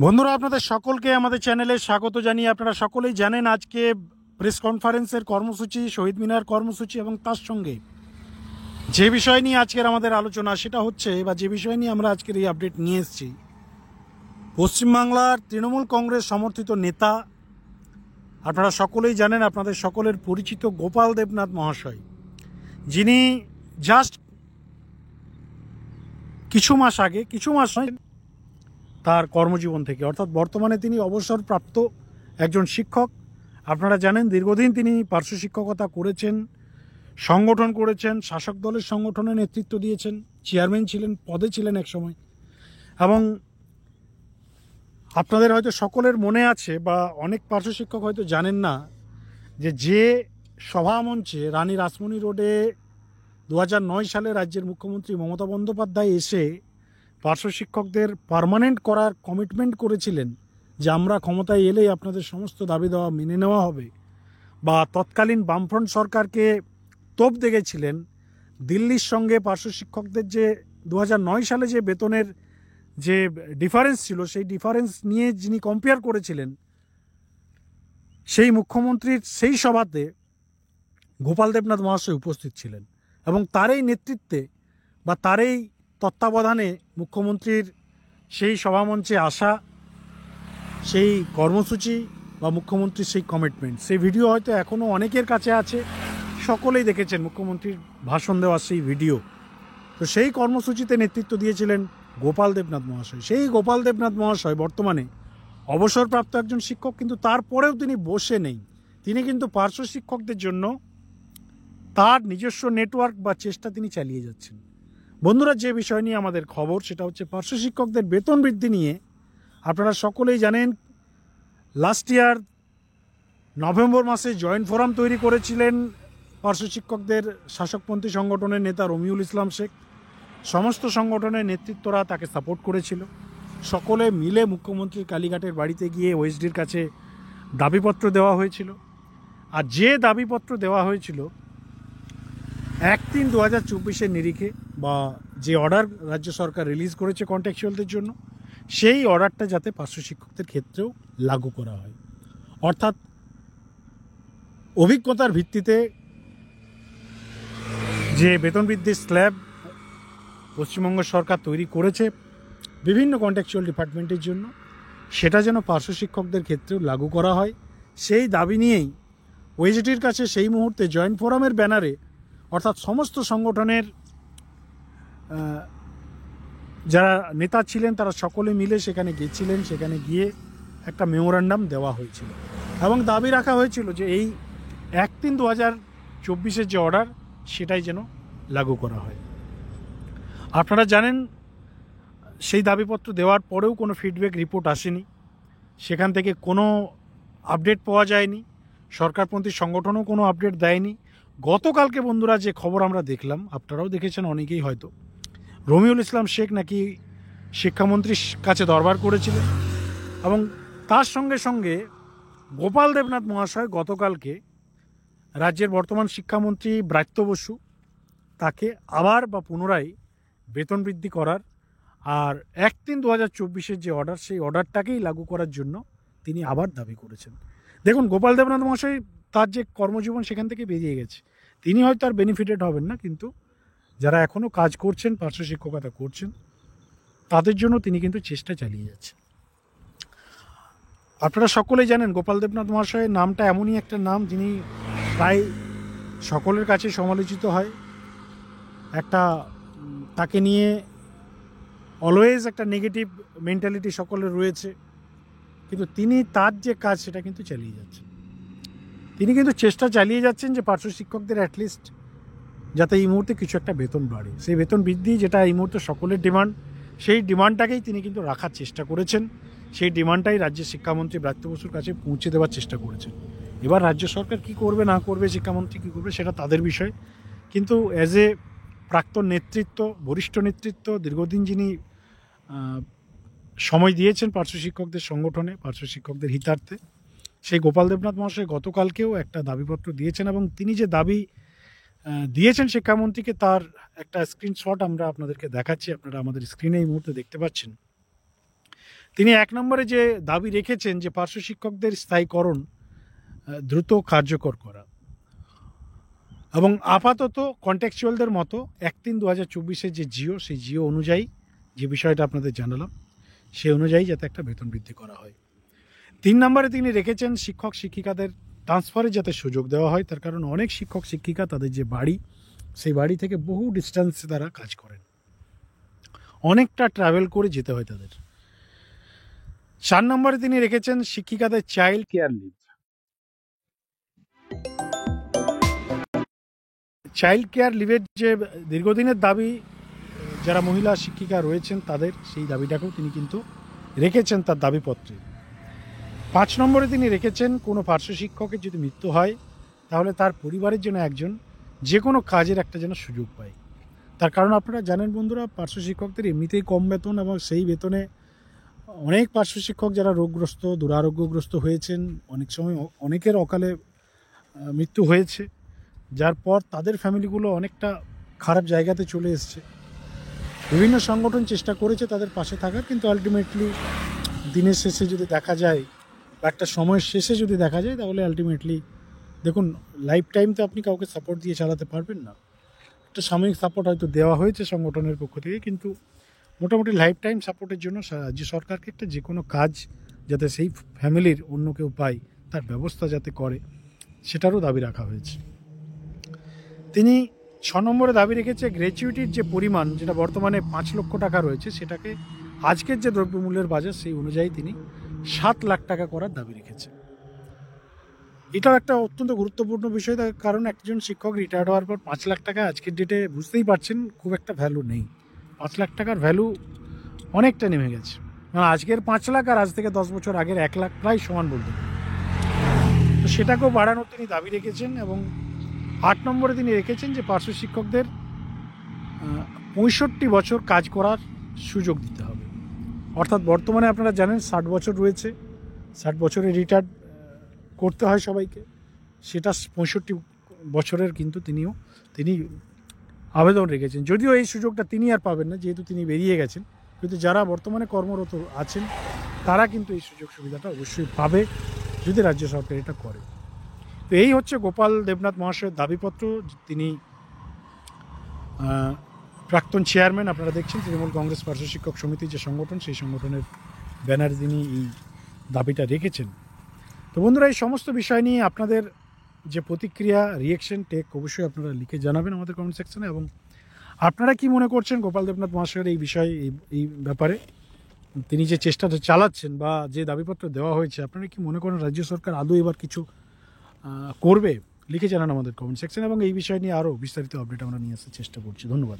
বন্ধুরা, আপনাদের সকলকে আমাদের চ্যানেলে স্বাগত জানিয়ে আপনারা সকলেই জানেন আজকে প্রেস কনফারেন্সের কর্মসূচি, শহীদ মিনার কর্মসূচি এবং তার সঙ্গে যে বিষয় নিয়ে আজকের আমাদের আলোচনা সেটা হচ্ছে, বা যে বিষয় নিয়ে আমরা আজকের এই আপডেট নিয়ে এসেছি, পশ্চিমবাংলার তৃণমূল কংগ্রেস সমর্থিত নেতা, আপনারা সকলেই জানেন, আপনাদের সকলের পরিচিত গোপাল দেবনাথ মহাশয়, যিনি জাস্ট কিছু মাস নয়, তার কর্মজীবন থেকে, অর্থাৎ বর্তমানে তিনি অবসরপ্রাপ্ত একজন শিক্ষক। আপনারা জানেন দীর্ঘদিন তিনি পার্শ্ব শিক্ষকতা করেছেন, সংগঠন করেছেন, শাসক দলের সংগঠনে নেতৃত্ব দিয়েছেন, চেয়ারম্যান ছিলেন, পদে ছিলেন একসময়। এবং আপনাদের হয়তো সকলের মনে আছে, বা অনেক পার্শ্ব শিক্ষক হয়তো জানেন না, যে সভামঞ্চে রানী রাসমণি রোডে 2009 সালে রাজ্যের মুখ্যমন্ত্রী মমতা বন্দ্যোপাধ্যায় এসে পার্শ্ব শিক্ষকদের পার্মানেন্ট করার কমিটমেন্ট করেছিলেন, যে আমরা ক্ষমতায় এলেই আপনাদের সমস্ত দাবি দেওয়া মেনে নেওয়া হবে, বা তৎকালীন বামফ্রন্ট সরকারকে তোপ দেখেছিলেন দিল্লির সঙ্গে পার্শ্ব শিক্ষকদের যে 2009 সালে যে বেতনের যে ডিফারেন্স ছিল, সেই ডিফারেন্স নিয়ে যিনি কম্পেয়ার করেছিলেন, সেই মুখ্যমন্ত্রীর সেই সভাতে গোপাল দেবনাথ মহাশয় উপস্থিত ছিলেন। এবং তারই নেতৃত্বে বা তারই তত্ত্বাবধানে মুখ্যমন্ত্রীর সেই সভামঞ্চে আসা, সেই কর্মসূচি বা মুখ্যমন্ত্রীর সেই কমিটমেন্ট, সেই ভিডিও হয়তো এখনও অনেকের কাছে আছে, সকলেই দেখেছেন মুখ্যমন্ত্রীর ভাষণ দেওয়ার সেই ভিডিও। তো সেই কর্মসূচিতে নেতৃত্ব দিয়েছিলেন গোপাল দেবনাথ মহাশয়। সেই গোপাল দেবনাথ মহাশয় বর্তমানে অবসরপ্রাপ্ত একজন শিক্ষক, কিন্তু তারপরেও তিনি বসে নেই। তিনি কিন্তু পার্শ্ব শিক্ষকদের জন্য তার নিজস্ব নেটওয়ার্ক বা চেষ্টা তিনি চালিয়ে যাচ্ছেন। বন্ধুরা, যে বিষয় নিয়ে আমাদের খবর সেটা হচ্ছে পার্শ্ব শিক্ষকদের বেতন বৃদ্ধি নিয়ে। আপনারা সকলেই জানেন লাস্ট ইয়ার নভেম্বর মাসে জয়েন্ট ফোরাম তৈরি করেছিলেন পার্শ্ব শিক্ষকদের শাসকপন্থী সংগঠনের নেতা রমিউল ইসলাম শেখ। সমস্ত সংগঠনের নেতৃত্বরা তাকে সাপোর্ট করেছিল। সকলে মিলে মুখ্যমন্ত্রীর কালীঘাটের বাড়িতে গিয়ে ওএসডির কাছে দাবিপত্র দেওয়া হয়েছিল। আর যে দাবিপত্র দেওয়া হয়েছিল 1/3/2024 নিরিখে, বা যে অর্ডার রাজ্য সরকার রিলিজ করেছে কন্ট্রাকচুয়ালদের জন্য, সেই অর্ডারটা যাতে পার্শ্ব শিক্ষকদের ক্ষেত্রেও লাগু করা হয়। অর্থাৎ অভিজ্ঞতার ভিত্তিতে যে বেতন বৃদ্ধির স্ল্যাব পশ্চিমবঙ্গ সরকার তৈরি করেছে বিভিন্ন কন্ট্রাকচুয়াল ডিপার্টমেন্টের জন্য, সেটা যেন পার্শ্ব শিক্ষকদের ক্ষেত্রেও লাগু করা হয়, সেই দাবি নিয়েই ওএসডির কাছে সেই মুহূর্তে জয়েন্ট ফোরামের ব্যানারে, অর্থাৎ সমস্ত সংগঠনের যারা নেতা ছিলেন তারা সকলে মিলে সেখানে গিয়েছিলেন। সেখানে গিয়ে একটা মেমোরান্ডাম দেওয়া হয়েছিল এবং দাবি রাখা হয়েছিল যে এই 1/3/2024 যে অর্ডার সেটাই যেন লাগু করা হয়। আপনারা জানেন সেই দাবিপত্র দেওয়ার পরেও কোনো ফিডব্যাক রিপোর্ট আসেনি, সেখান থেকে কোনো আপডেট পাওয়া যায়নি, সরকারপন্থী সংগঠনও কোনো আপডেট দেয়নি। গতকালকে বন্ধুরা যে খবর আমরা দেখলাম, আপনারাও দেখেছেন অনেকেই হয়তো, রমিউল ইসলাম শেখ নাকি শিক্ষামন্ত্রীর কাছে দরবার করেছিলেন, এবং তার সঙ্গে সঙ্গে গোপাল দেবনাথ মহাশয় গতকালকে রাজ্যের বর্তমান শিক্ষামন্ত্রী ব্রাত্য বসু তাকে আবার বা পুনরায় বেতন বৃদ্ধি করার, আর 1/3/2024 যে অর্ডার, সেই অর্ডারটাকেই লাগু করার জন্য তিনি আবার দাবি করেছেন। দেখুন, গোপাল দেবনাথ মহাশয় তার যে কর্মজীবন সেখান থেকে বেরিয়ে গেছে, তিনি হয়তো আর বেনিফিটেড হবেন না, কিন্তু যারা এখনও কাজ করছেন, পার্শ্ব শিক্ষকতা করছেন, তাদের জন্য তিনি কিন্তু চেষ্টা চালিয়ে যাচ্ছেন। আপনারা সকলেই জানেন গোপাল দেবনাথ মহাশয়ের নামটা এমনই একটা নাম যিনি প্রায় সকলের কাছে সমালোচিত হয়। একটা তাকে নিয়ে অলওয়েজ একটা নেগেটিভ মেন্টালিটি সকলের রয়েছে, কিন্তু তিনি তার যে কাজ সেটা কিন্তু চালিয়ে যাচ্ছেন। তিনি কিন্তু চেষ্টা চালিয়ে যাচ্ছেন যে পার্শ্ব শিক্ষকদের অ্যাটলিস্ট যাতে এই মুহূর্তে কিছু একটা বেতন বাড়ে, সেই বেতন বৃদ্ধি যেটা এই মুহূর্তে সকলের ডিমান্ড, সেই ডিমান্ডটাকেই তিনি কিন্তু রাখার চেষ্টা করেছেন। সেই ডিমান্ডটাই রাজ্যের শিক্ষামন্ত্রী ব্রাত্য বসুর কাছে পৌঁছে দেওয়ার চেষ্টা করেছেন। এবার রাজ্য সরকার কি করবে না করবে, শিক্ষামন্ত্রী কী করবে, সেটা তাদের বিষয়। কিন্তু অ্যাজ এ প্রাক্তন নেতৃত্ব, বরিষ্ঠ নেতৃত্ব, দীর্ঘদিন যিনি সময় দিয়েছেন পার্শ্ব শিক্ষকদের সংগঠনে, পার্শ্ব শিক্ষকদের হিতার্থে, সেই গোপাল দেবনাথ মহাশয় গতকালকেও একটা দাবিপত্র দিয়েছেন, এবং তিনি যে দাবি দিয়েছেন শিক্ষামন্ত্রীকে তার একটা স্ক্রিনশট আমরা আপনাদেরকে দেখাচ্ছি। আপনারা আমাদের স্ক্রিনে এই মুহূর্তে দেখতে পাচ্ছেন। তিনি 1 নম্বরে যে দাবি রেখেছেন যে পার্শ্ব শিক্ষকদের স্থায়ীকরণ দ্রুত কার্যকর করা এবং আপাতত কন্ট্যাকচুয়ালদের মতো 1/3/2024 যে জিও, সেই জিও অনুযায়ী যে বিষয়টা আপনাদের জানালাম, সেই অনুযায়ী যাতে একটা বেতন বৃদ্ধি করা হয়। 3 নম্বরে তিনি রেখেছেন শিক্ষক শিক্ষিকাদের ট্রান্সফারে যাতে সুযোগ দেওয়া হয়, তার কারণ অনেক শিক্ষক শিক্ষিকা তাদের যে বাড়ি, সেই বাড়ি থেকে বহু ডিস্টেন্সে তারা কাজ করেন, অনেকটা ট্রাভেল করে যেতে হয় তাদের। 4 নম্বরে তিনি রেখেছেন শিক্ষিকাদের child care leave. Child care লিভের যে দীর্ঘদিনের দাবি যারা মহিলা শিক্ষিকা রয়েছেন তাদের, সেই দাবিটাকেও তিনি কিন্তু রেখেছেন তার দাবিপত্রে। 5 নম্বরে তিনি রেখেছেন কোনো পার্শ্ব শিক্ষকের যদি মৃত্যু হয় তাহলে তার পরিবারের জন্য একজন যে কোনো কাজের একটা যেন সুযোগ পায়। তার কারণ আপনারা জানেন বন্ধুরা, পার্শ্ব শিক্ষকদের এমনিতেই কম বেতন এবং সেই বেতনে অনেক পার্শ্ব শিক্ষক যারা রোগগ্রস্ত, দুরারোগ্যগ্রস্ত হয়েছেন, অনেক সময় অনেকের অকালে মৃত্যু হয়েছে, যার পর তাদের ফ্যামিলিগুলো অনেকটা খারাপ জায়গাতে চলে এসছে। বিভিন্ন সংগঠন চেষ্টা করেছে তাদের পাশে থাকার, কিন্তু আলটিমেটলি দিনের শেষে যদি দেখা যায় বা একটা সময়ের শেষে যদি দেখা যায়, তাহলে আলটিমেটলি দেখুন, লাইফ টাইম তো আপনি কাউকে সাপোর্ট দিয়ে চালাতে পারবেন না। একটা সাময়িক সাপোর্ট হয়তো দেওয়া হয়েছে সংগঠনের পক্ষ থেকে, কিন্তু মোটামুটি লাইফ টাইম সাপোর্টের জন্য রাজ্য সরকারকে একটা যে কোনো কাজ যাতে সেই ফ্যামিলির অন্য কেউ পায় তার ব্যবস্থা যাতে করে, সেটারও দাবি রাখা হয়েছে। তিনি 6 নম্বরে দাবি রেখেছে গ্র্যাচুইটির যে পরিমাণ, যেটা বর্তমানে 5 লক্ষ টাকা রয়েছে, সেটাকে আজকের যে দ্রব্যমূল্যের বাজার সেই অনুযায়ী তিনি 7 লাখ টাকা করার দাবি রেখেছে। এটাও একটা অত্যন্ত গুরুত্বপূর্ণ বিষয়, তার কারণ একজন শিক্ষক রিটায়ার্ড হওয়ার পর 5 লাখ টাকা আজকের ডেটে বুঝতেই পারছেন খুব একটা ভ্যালু নেই। 5 লাখ টাকার ভ্যালু অনেকটা নেমে গেছে। আজকের 5 লাখ আর আজ থেকে 10 বছর আগের 1 লাখ প্রায় সমান বলতে পারেন। তো সেটাকেও বাড়ানোর তিনি দাবি রেখেছেন। এবং 8 নম্বরে তিনি রেখেছেন যে পার্শ্ব শিক্ষকদের 65 বছর কাজ করার সুযোগ দিতে হবে। অর্থাৎ বর্তমানে আপনারা জানেন 60 বছর রয়েছে, 60 বছরে রিটায়ার্ড করতে হয় সবাইকে, সেটা 65 বছরের কিন্তু তিনি আবেদন রেখেছেন। যদিও এই সুযোগটা তিনি আর পাবেন না, যেহেতু তিনি বেরিয়ে গেছেন, কিন্তু যারা বর্তমানে কর্মরত আছেন তারা কিন্তু এই সুযোগ সুবিধাটা অবশ্যই পাবে যদি রাজ্য সরকার এটা করে। তো এই হচ্ছে গোপাল দেবনাথ মহাশয়ের দাবিপত্র। তিনি প্রাক্তন চেয়ারম্যান, আপনারা দেখছেন তৃণমূল কংগ্রেস পার্শ্ব শিক্ষক সমিতি যে সংগঠন, সেই সংগঠনের ব্যানারে তিনি এই দাবিটা রেখেছেন। তো বন্ধুরা, এই সমস্ত বিষয় নিয়ে আপনাদের যে প্রতিক্রিয়া, রিয়েকশন, টেক অবশ্যই আপনারা লিখে জানাবেন আমাদের কমেন্ট সেকশনে। এবং আপনারা কি মনে করছেন গোপাল দেবনাথ মহাশয়ের এই বিষয়ে, এই ব্যাপারে তিনি যে চেষ্টাটা চালাচ্ছেন বা যে দাবিপত্র দেওয়া হয়েছে, আপনারা কি মনে করেন রাজ্য সরকার আদৌ এবার কিছু করবে? লিখে জানান আমাদের কমেন্ট সেকশনে, এবং এই বিষয় নিয়ে আরও বিস্তারিত আপডেট আমরা নিয়ে আসার চেষ্টা করছি। ধন্যবাদ।